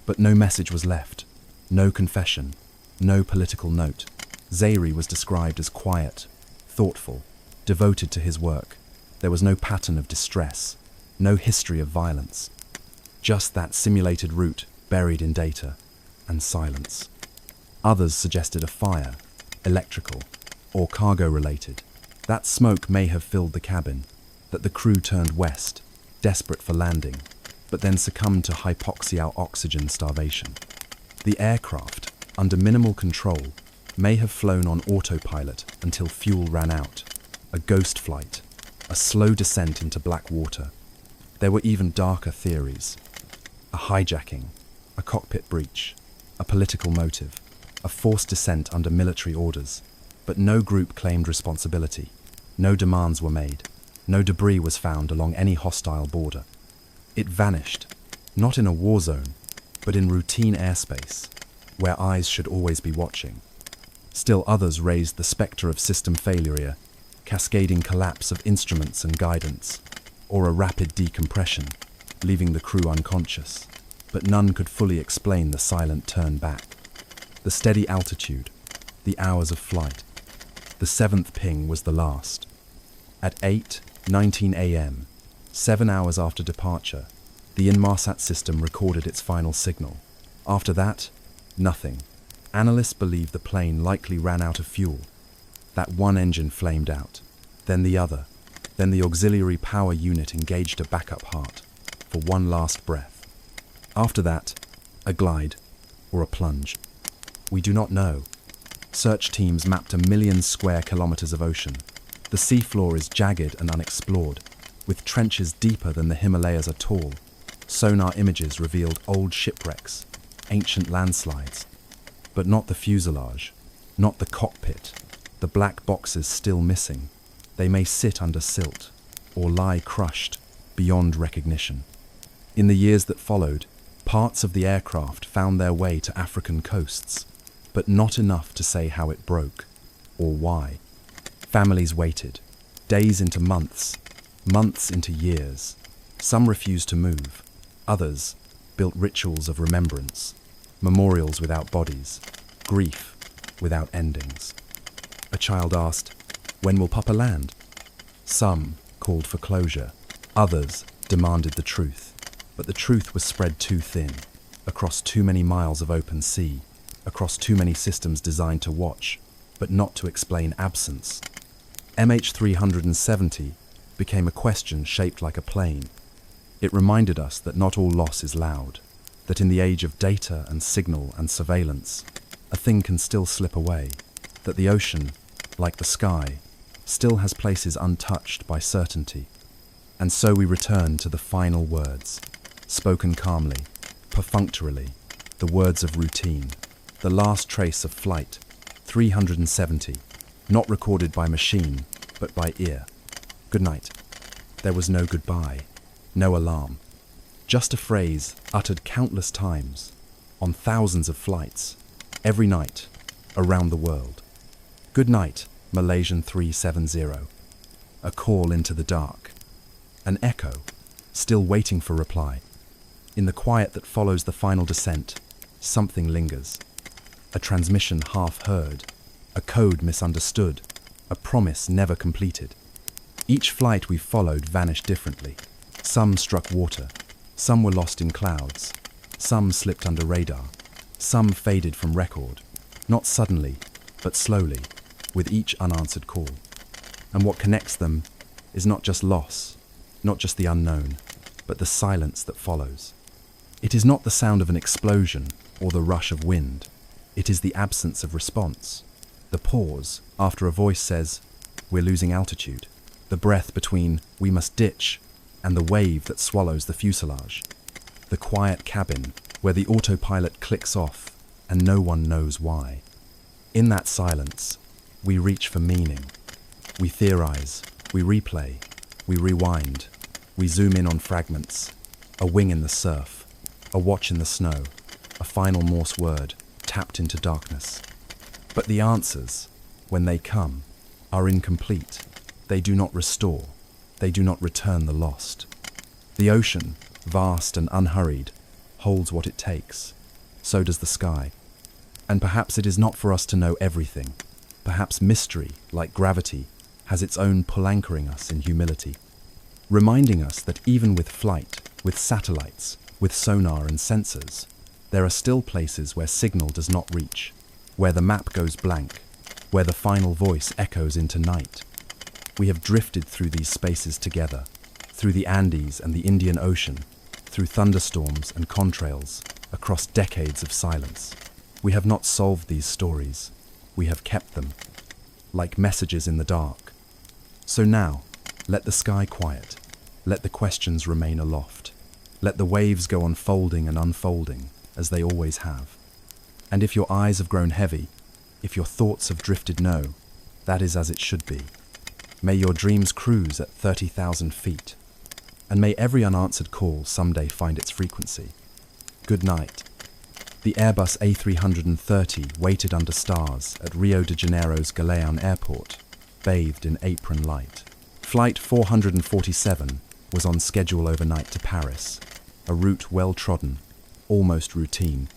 But no message was left, no confession, no political note. Zahari was described as quiet, thoughtful, devoted to his work. There was no pattern of distress, no history of violence. Just that simulated route buried in data, and silence. Others suggested a fire, electrical, or cargo-related. That smoke may have filled the cabin, that the crew turned west, desperate for landing, but then succumbed to hypoxia oxygen starvation. The aircraft, under minimal control, may have flown on autopilot until fuel ran out, a ghost flight, a slow descent into black water. There were even darker theories: a hijacking, a cockpit breach, a political motive, a forced descent under military orders. But no group claimed responsibility. No demands were made. No debris was found along any hostile border. It vanished, not in a war zone, but in routine airspace, where eyes should always be watching. Still others raised the spectre of system failure, cascading collapse of instruments and guidance, or a rapid decompression, leaving the crew unconscious. But none could fully explain the silent turn back. The steady altitude, the hours of flight. The 7th ping was the last. At 8:19 a.m., 7 hours after departure, the Inmarsat system recorded its final signal. After that, nothing. Analysts believe the plane likely ran out of fuel. That one engine flamed out, then the other. Then the auxiliary power unit engaged a backup heart for one last breath. After that, a glide or a plunge. We do not know. Search teams mapped 1 million square kilometers of ocean. The seafloor is jagged and unexplored, with trenches deeper than the Himalayas are tall. Sonar images revealed old shipwrecks, ancient landslides, but not the fuselage, not the cockpit. The black boxes still missing. They may sit under silt or lie crushed beyond recognition. In the years that followed, parts of the aircraft found their way to African coasts, but not enough to say how it broke or why. Families waited, days into months, months into years. Some refused to move. Others built rituals of remembrance, memorials without bodies, grief without endings. A child asked, "When will Papa land?" Some called for closure. Others demanded the truth. But the truth was spread too thin, across too many miles of open sea, across too many systems designed to watch, but not to explain absence. MH370 became a question shaped like a plane. It reminded us that not all loss is loud, that in the age of data and signal and surveillance, a thing can still slip away, that the ocean, like the sky, still has places untouched by certainty. And so we return to the final words, spoken calmly, perfunctorily, the words of routine, the last trace of flight 370, not recorded by machine, but by ear. Good night. There was no goodbye, no alarm, just a phrase uttered countless times, on thousands of flights, every night, around the world. Good night, Malaysian 370. A call into the dark. An echo, still waiting for reply. In the quiet that follows the final descent, something lingers. A transmission half heard, a code misunderstood, a promise never completed. Each flight we followed vanished differently. Some struck water, some were lost in clouds, some slipped under radar, some faded from record, not suddenly, but slowly, with each unanswered call. And what connects them is not just loss, not just the unknown, but the silence that follows. It is not the sound of an explosion or the rush of wind. It is the absence of response. The pause after a voice says, "We're losing altitude." The breath between "we must ditch" and the wave that swallows the fuselage. The quiet cabin where the autopilot clicks off and no one knows why. In that silence, we reach for meaning. We theorize, we replay, we rewind, we zoom in on fragments, a wing in the surf, a watch in the snow, a final Morse word tapped into darkness. But the answers, when they come, are incomplete. They do not restore. They do not return the lost. The ocean, vast and unhurried, holds what it takes. So does the sky. And perhaps it is not for us to know everything. Perhaps mystery, like gravity, has its own pull anchoring us in humility, reminding us that even with flight, with satellites, with sonar and sensors, there are still places where signal does not reach, where the map goes blank, where the final voice echoes into night. We have drifted through these spaces together, through the Andes and the Indian Ocean, through thunderstorms and contrails, across decades of silence. We have not solved these stories. We have kept them, like messages in the dark. So now, let the sky quiet. Let the questions remain aloft. Let the waves go on folding and unfolding, as they always have. And if your eyes have grown heavy, if your thoughts have drifted, know, that is as it should be. May your dreams cruise at 30,000 feet, and may every unanswered call someday find its frequency. Good night. The Airbus A330 waited under stars at Rio de Janeiro's Galeão airport, bathed in apron light. Flight 447 was on schedule overnight to Paris, a route well trodden, almost routine.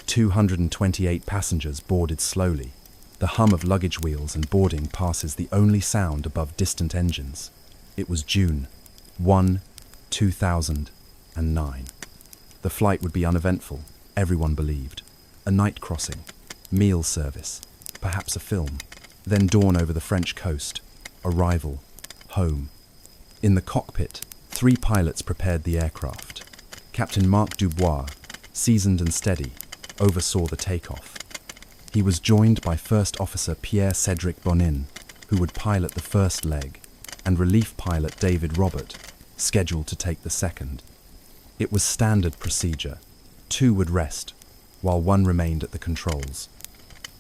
228 passengers boarded slowly. The hum of luggage wheels and boarding passes the only sound above distant engines. It was June 1, 2009. The flight would be uneventful, everyone believed. A night crossing, meal service, perhaps a film. Then dawn over the French coast, arrival, home. In the cockpit, 3 pilots prepared the aircraft. Captain Marc Dubois, seasoned and steady, oversaw the takeoff. He was joined by First Officer Pierre-Cédric Bonin, who would pilot the first leg, and Relief Pilot David Robert, scheduled to take the second. It was standard procedure. 2 would rest, while 1 remained at the controls.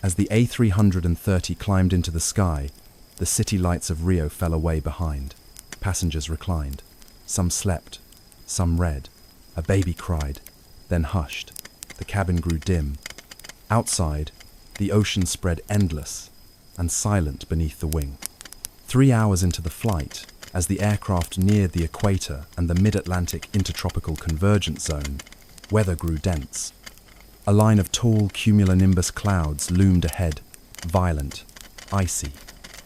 As the A330 climbed into the sky, the city lights of Rio fell away behind. Passengers reclined. Some slept, some read. A baby cried, then hushed. The cabin grew dim. Outside, the ocean spread endless and silent beneath the wing. 3 hours into the flight, As the aircraft neared the equator and the mid-Atlantic intertropical convergence zone, weather grew dense. A line of tall cumulonimbus clouds loomed ahead, violent, icy,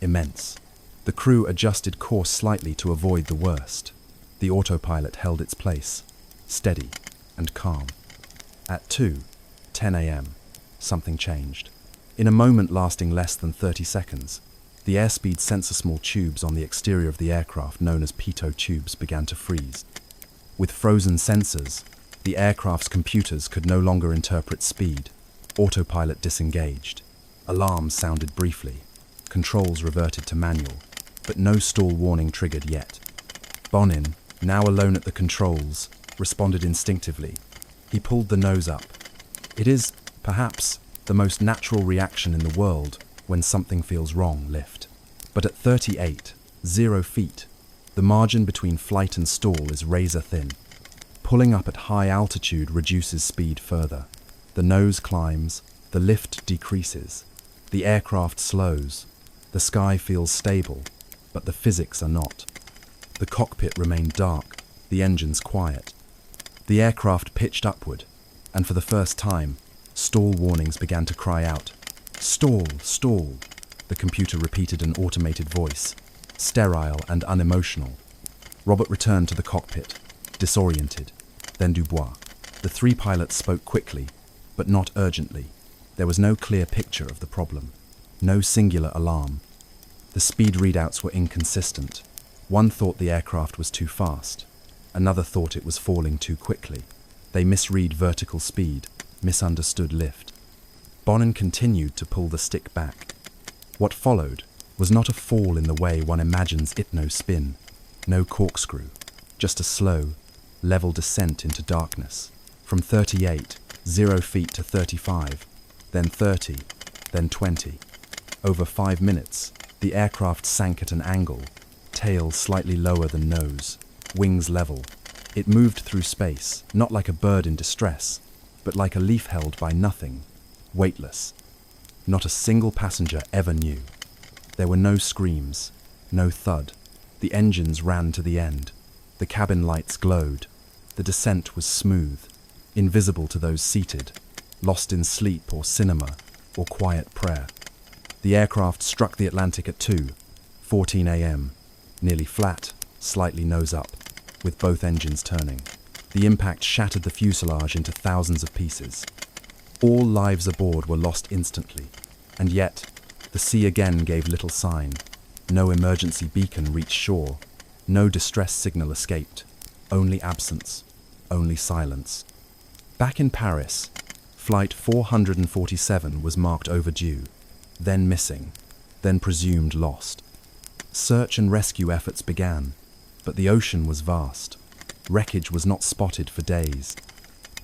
immense. The crew adjusted course slightly to avoid the worst. The autopilot held its place, steady and calm. At 2:10 a.m., something changed. In a moment lasting less than 30 seconds, the airspeed sensor small tubes on the exterior of the aircraft, known as pitot tubes, began to freeze. With frozen sensors, the aircraft's computers could no longer interpret speed. Autopilot disengaged. Alarms sounded briefly. Controls reverted to manual, but no stall warning triggered yet. Bonin, now alone at the controls, responded instinctively. He pulled the nose up. It is, perhaps, the most natural reaction in the world when something feels wrong, lift. But at 38.0 feet, the margin between flight and stall is razor thin. Pulling up at high altitude reduces speed further. The nose climbs, the lift decreases. The aircraft slows. The sky feels stable, but the physics are not. The cockpit remained dark, the engines quiet. The aircraft pitched upward, and for the first time, stall warnings began to cry out. Stall, stall, the computer repeated an automated voice, sterile and unemotional. Robert returned to the cockpit, disoriented. Then Dubois. The three pilots spoke quickly, but not urgently. There was no clear picture of the problem, no singular alarm. The speed readouts were inconsistent. One thought the aircraft was too fast. Another thought it was falling too quickly. They misread vertical speed, misunderstood lift. Bonin continued to pull the stick back. What followed was not a fall in the way one imagines it, no spin, no corkscrew, just a slow, level descent into darkness, from 38.0 feet to 35, then 30, then 20. Over 5 minutes, the aircraft sank at an angle, tail slightly lower than nose, wings level. It moved through space, not like a bird in distress, but like a leaf held by nothing, weightless. Not a single passenger ever knew. There were no screams, no thud. The engines ran to the end. The cabin lights glowed. The descent was smooth, invisible to those seated, lost in sleep or cinema or quiet prayer. The aircraft struck the Atlantic at 2:14 a.m., nearly flat, slightly nose up, with both engines turning. The impact shattered the fuselage into thousands of pieces. All lives aboard were lost instantly, and yet the sea again gave little sign. No emergency beacon reached shore, no distress signal escaped, only absence, only silence. Back in Paris, Flight 447 was marked overdue, then missing, then presumed lost. Search and rescue efforts began, but the ocean was vast. Wreckage was not spotted for days.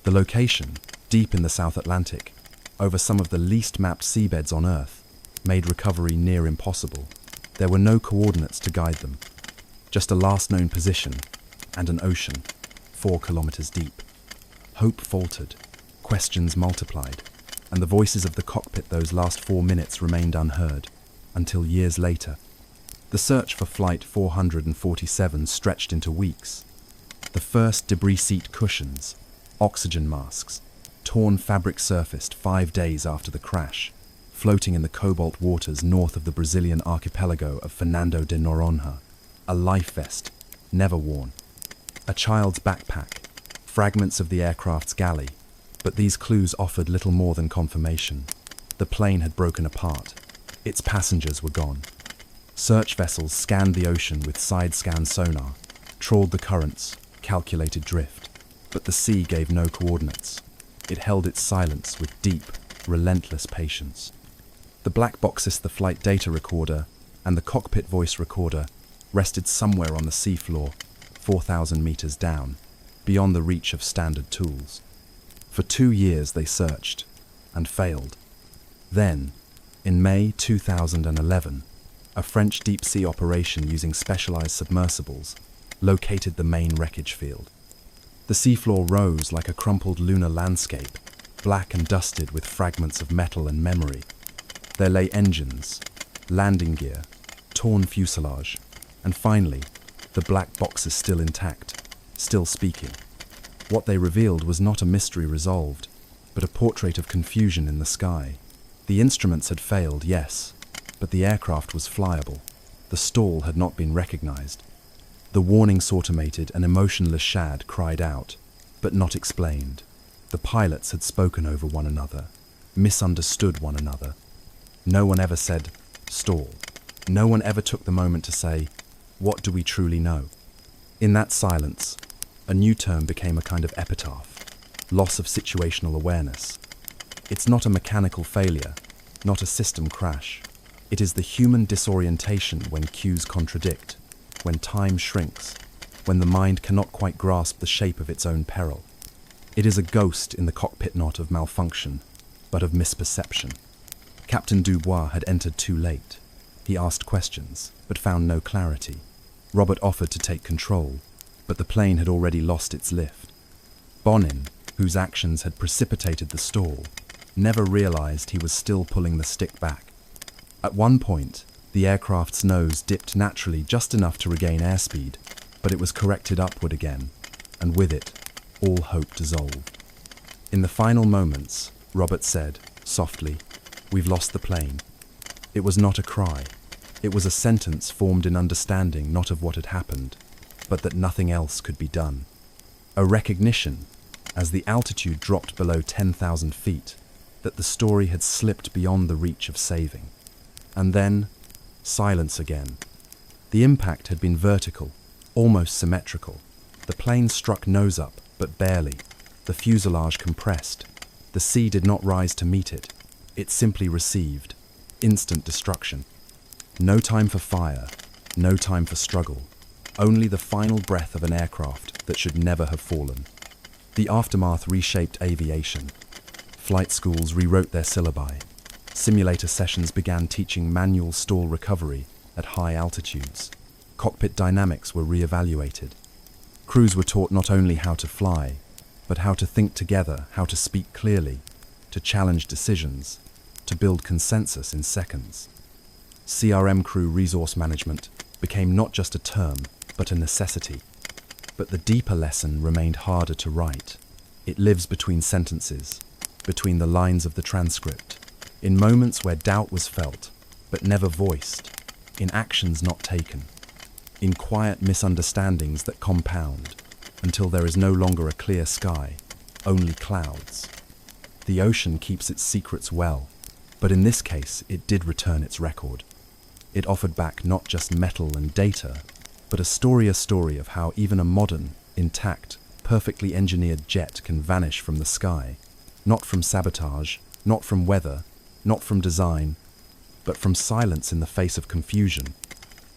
The location, deep in the South Atlantic, over some of the least mapped seabeds on Earth, made recovery near impossible. There were no coordinates to guide them, just a last known position and an ocean 4 kilometers deep. Hope faltered, questions multiplied, and the voices of the cockpit those last 4 minutes remained unheard, until years later. The search for Flight 447 stretched into weeks. The first debris seat cushions, oxygen masks, torn fabric surfaced 5 days after the crash, floating in the cobalt waters north of the Brazilian archipelago of Fernando de Noronha. A life vest, never worn. A child's backpack, fragments of the aircraft's galley, but these clues offered little more than confirmation. The plane had broken apart. Its passengers were gone. Search vessels scanned the ocean with side-scan sonar, trawled the currents, calculated drift, but the sea gave no coordinates. It held its silence with deep, relentless patience. The black boxes, the flight data recorder, and the cockpit voice recorder rested somewhere on the seafloor, 4,000 meters down, beyond the reach of standard tools. For 2 years they searched, and failed. Then, in May 2011, a French deep-sea operation using specialized submersibles located the main wreckage field. The seafloor rose like a crumpled lunar landscape, black and dusted with fragments of metal and memory. There lay engines, landing gear, torn fuselage, and finally, the black boxes still intact, still speaking. What they revealed was not a mystery resolved, but a portrait of confusion in the sky. The instruments had failed, yes, but the aircraft was flyable. The stall had not been recognized. The warnings automated, an emotionless Shad cried out, but not explained. The pilots had spoken over one another, misunderstood one another. No one ever said, stall. No one ever took the moment to say, what do we truly know? In that silence, a new term became a kind of epitaph, loss of situational awareness. It's not a mechanical failure, not a system crash. It is the human disorientation when cues contradict, when time shrinks, when the mind cannot quite grasp the shape of its own peril. It is a ghost in the cockpit, not of malfunction, but of misperception. Captain Dubois had entered too late. He asked questions, but found no clarity. Robert offered to take control, but the plane had already lost its lift. Bonin, whose actions had precipitated the stall, never realized he was still pulling the stick back. At one point, the aircraft's nose dipped naturally just enough to regain airspeed, but it was corrected upward again, and with it, all hope dissolved. In the final moments, Robert said, softly, "We've lost the plane." It was not a cry. It was a sentence formed in understanding not of what had happened, but that nothing else could be done. A recognition, as the altitude dropped below 10,000 feet, that the story had slipped beyond the reach of saving. And then, silence again. The impact had been vertical, almost symmetrical. The plane struck nose up, but barely. The fuselage compressed. The sea did not rise to meet it. It simply received. Instant destruction. No time for fire, no time for struggle. Only the final breath of an aircraft that should never have fallen. The aftermath reshaped aviation. Flight schools rewrote their syllabi. Simulator sessions began teaching manual stall recovery at high altitudes. Cockpit dynamics were re-evaluated. Crews were taught not only how to fly, but how to think together, how to speak clearly, to challenge decisions, to build consensus in seconds. CRM crew resource management became not just a term, but a necessity. But the deeper lesson remained harder to write. It lives between sentences, between the lines of the transcript, in moments where doubt was felt, but never voiced, in actions not taken, in quiet misunderstandings that compound, until there is no longer a clear sky, only clouds. The ocean keeps its secrets well, but in this case it did return its record. It offered back not just metal and data, but a story of how even a modern, intact, perfectly engineered jet can vanish from the sky, not from sabotage, not from weather, not from design, but from silence in the face of confusion.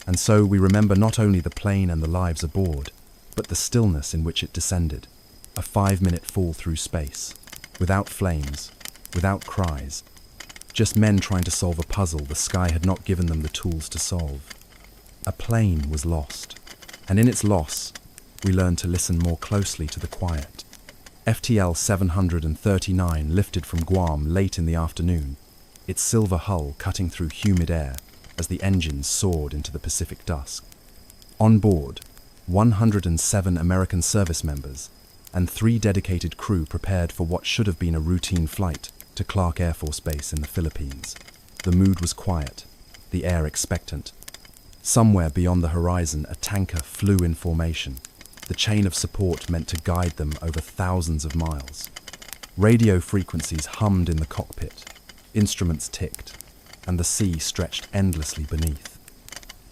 And so we remember not only the plane and the lives aboard, but the stillness in which it descended, a 5-minute fall through space, without flames, without cries, just men trying to solve a puzzle the sky had not given them the tools to solve. A plane was lost, and in its loss, we learned to listen more closely to the quiet. FTL 739 lifted from Guam late in the afternoon, its silver hull cutting through humid air as the engines soared into the Pacific dusk. On board, 107 American service members and 3 dedicated crew prepared for what should have been a routine flight to Clark Air Force Base in the Philippines. The mood was quiet, the air expectant. Somewhere beyond the horizon, a tanker flew in formation, the chain of support meant to guide them over thousands of miles. Radio frequencies hummed in the cockpit, instruments ticked, and the sea stretched endlessly beneath.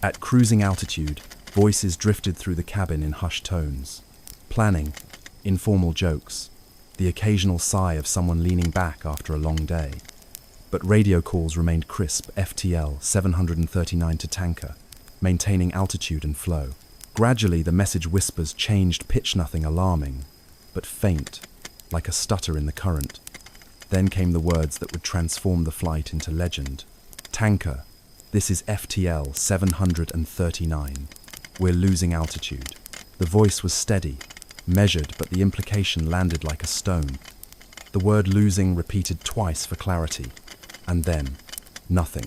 At cruising altitude, voices drifted through the cabin in hushed tones. Planning, informal jokes, the occasional sigh of someone leaning back after a long day. But radio calls remained crisp, FTL 739 to tanker, maintaining altitude and flow. Gradually, the message whispers changed pitch, nothing alarming, but faint, like a stutter in the current. Then came the words that would transform the flight into legend. Tanker, this is FTL 739. We're losing altitude. The voice was steady, measured, but the implication landed like a stone. The word losing repeated twice for clarity, and then nothing.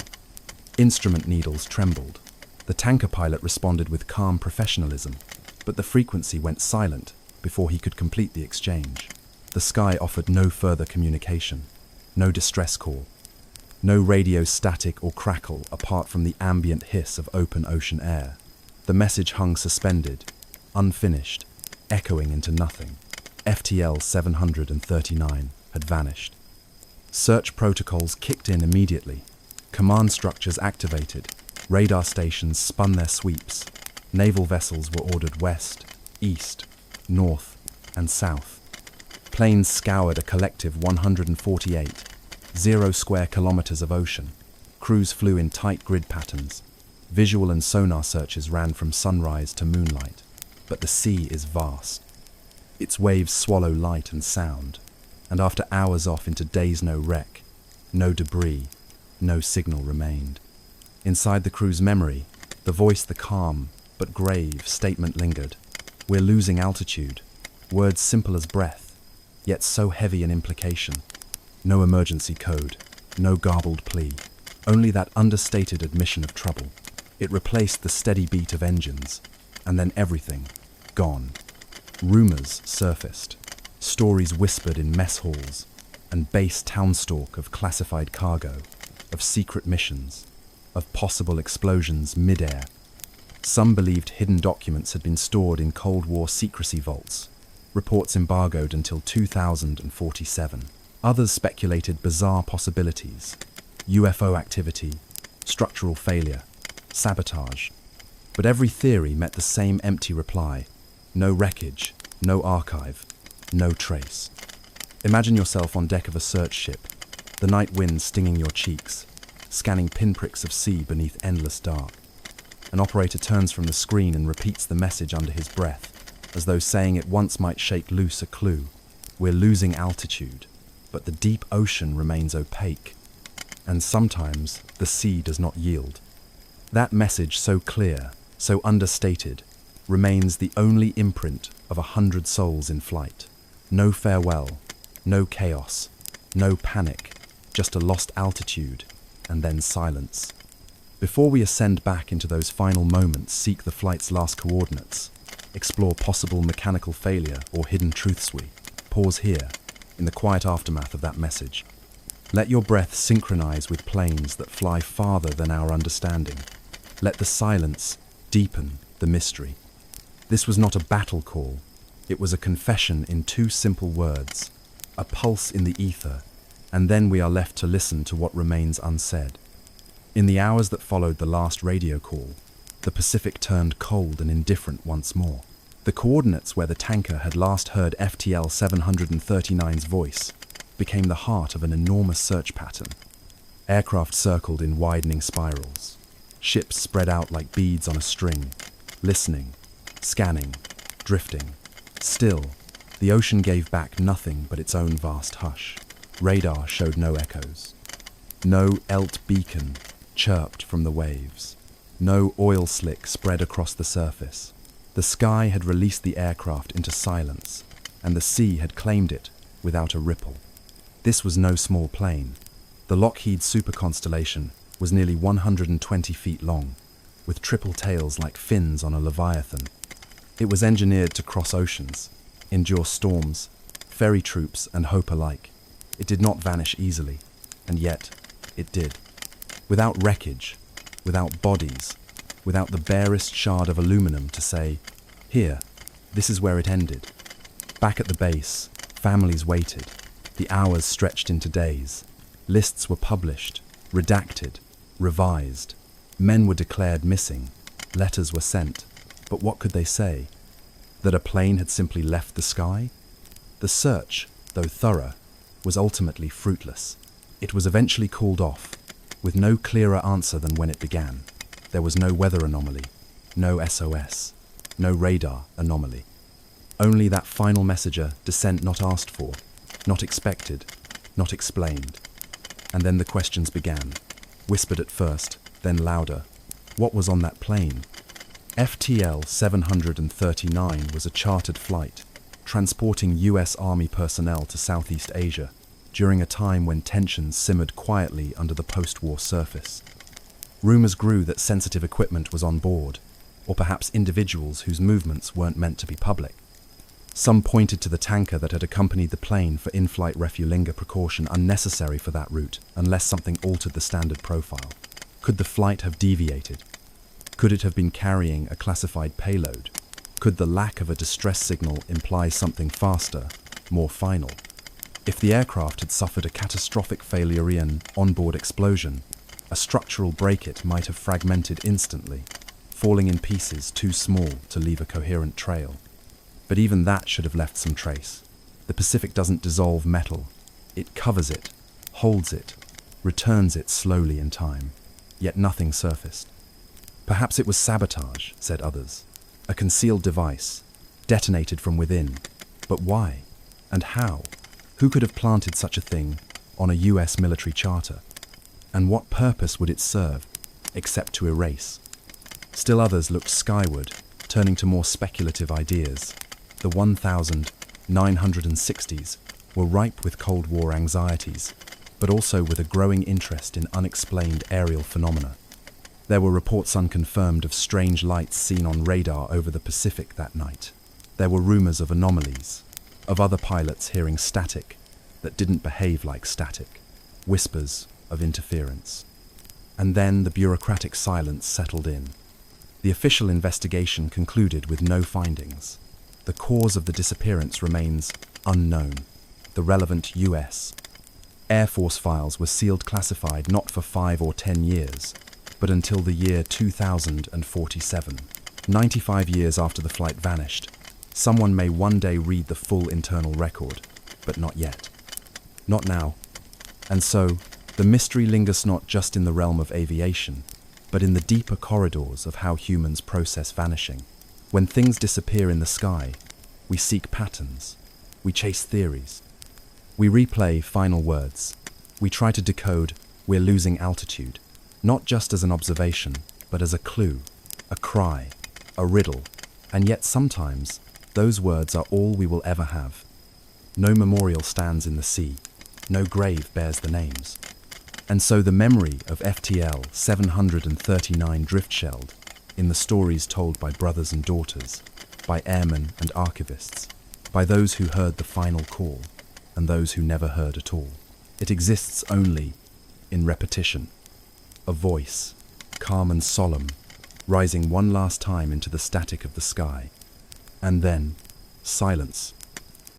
Instrument needles trembled. The tanker pilot responded with calm professionalism, but the frequency went silent before he could complete the exchange. The sky offered no further communication, no distress call, no radio static or crackle apart from the ambient hiss of open ocean air. The message hung suspended, unfinished, echoing into nothing. FTL 739 had vanished. Search protocols kicked in immediately. Command structures activated. Radar stations spun their sweeps. Naval vessels were ordered west, east, north, and south. Planes scoured a collective 148 square kilometers of ocean. Crews flew in tight grid patterns. Visual and sonar searches ran from sunrise to moonlight. But the sea is vast. Its waves swallow light and sound, and after hours off into days no wreck, no debris, no signal remained. Inside the crew's memory, the calm but grave statement lingered. We're losing altitude. Words simple as breath, yet so heavy in implication. No emergency code, no garbled plea, only that understated admission of trouble. It replaced the steady beat of engines, and then everything, gone. Rumors surfaced, stories whispered in mess halls, and base townstalk of classified cargo, of secret missions, of possible explosions mid-air. Some believed hidden documents had been stored in Cold War secrecy vaults, reports embargoed until 2047. Others speculated bizarre possibilities: UFO activity, structural failure, sabotage. But every theory met the same empty reply: no wreckage, no archive, no trace. Imagine yourself on deck of a search ship, the night wind stinging your cheeks, scanning pinpricks of sea beneath endless dark. An operator turns from the screen and repeats the message under his breath, as though saying it once might shake loose a clue. We're losing altitude, but the deep ocean remains opaque, and sometimes the sea does not yield. That message, so clear, so understated, remains the only imprint of 100 souls in flight. No farewell, no chaos, no panic, just a lost altitude, and then silence. Before we ascend back into those final moments, seek the flight's last coordinates, explore possible mechanical failure or hidden truths, we pause here, in the quiet aftermath of that message. Let your breath synchronize with planes that fly farther than our understanding. Let the silence deepen the mystery. This was not a battle call. It was a confession in two simple words, a pulse in the ether, and then we are left to listen to what remains unsaid. In the hours that followed the last radio call, the Pacific turned cold and indifferent once more. The coordinates where the tanker had last heard FTL 739's voice became the heart of an enormous search pattern. Aircraft circled in widening spirals. Ships spread out like beads on a string, listening, scanning, drifting. Still, the ocean gave back nothing but its own vast hush. Radar showed no echoes. No ELT beacon chirped from the waves. No oil slick spread across the surface. The sky had released the aircraft into silence, and the sea had claimed it without a ripple. This was no small plane. The Lockheed Super Constellation was nearly 120 feet long, with triple tails like fins on a leviathan. It was engineered to cross oceans, endure storms, ferry troops, and hope alike. It did not vanish easily, and yet it did. Without wreckage, without bodies, without the barest shard of aluminum to say, "Here, this is where it ended." Back at the base, families waited. The hours stretched into days. Lists were published, redacted, revised. Men were declared missing. Letters were sent. But what could they say? That a plane had simply left the sky? The search, though thorough, was ultimately fruitless. It was eventually called off, with no clearer answer than when it began. There was no weather anomaly, no SOS, no radar anomaly. Only that final messenger, descent not asked for, not expected, not explained. And then the questions began, whispered at first, then louder. What was on that plane? FTL 739 was a chartered flight, transporting US Army personnel to Southeast Asia during a time when tensions simmered quietly under the post-war surface. Rumors grew that sensitive equipment was on board, or perhaps individuals whose movements weren't meant to be public. Some pointed to the tanker that had accompanied the plane for in-flight refueling, a precaution unnecessary for that route unless something altered the standard profile. Could the flight have deviated? Could it have been carrying a classified payload? Could the lack of a distress signal imply something faster, more final? If the aircraft had suffered a catastrophic failure in onboard explosion, a structural break-it might have fragmented instantly, falling in pieces too small to leave a coherent trail. But even that should have left some trace. The Pacific doesn't dissolve metal. It covers it, holds it, returns it slowly in time. Yet nothing surfaced. Perhaps it was sabotage, said others. A concealed device, detonated from within. But why? And how? Who could have planted such a thing on a US military charter? And what purpose would it serve, except to erase? Still others looked skyward, turning to more speculative ideas. The 1960s were ripe with Cold War anxieties, but also with a growing interest in unexplained aerial phenomena. There were reports unconfirmed of strange lights seen on radar over the Pacific that night. There were rumors of anomalies, of other pilots hearing static that didn't behave like static, whispers of interference. And then the bureaucratic silence settled in. The official investigation concluded with no findings. The cause of the disappearance remains unknown. The relevant US Air Force files were sealed classified not for 5 or 10 years, but until the year 2047. 95 years after the flight vanished, someone may one day read the full internal record, but not yet. Not now. And so, the mystery lingers not just in the realm of aviation, but in the deeper corridors of how humans process vanishing. When things disappear in the sky, we seek patterns, we chase theories, we replay final words, we try to decode "we're losing altitude," not just as an observation, but as a clue, a cry, a riddle, and yet sometimes those words are all we will ever have. No memorial stands in the sea, no grave bears the names. And so the memory of FTL 739 drift-shelled in the stories told by brothers and daughters, by airmen and archivists, by those who heard the final call and those who never heard at all. It exists only in repetition. A voice, calm and solemn, rising one last time into the static of the sky. And then, silence.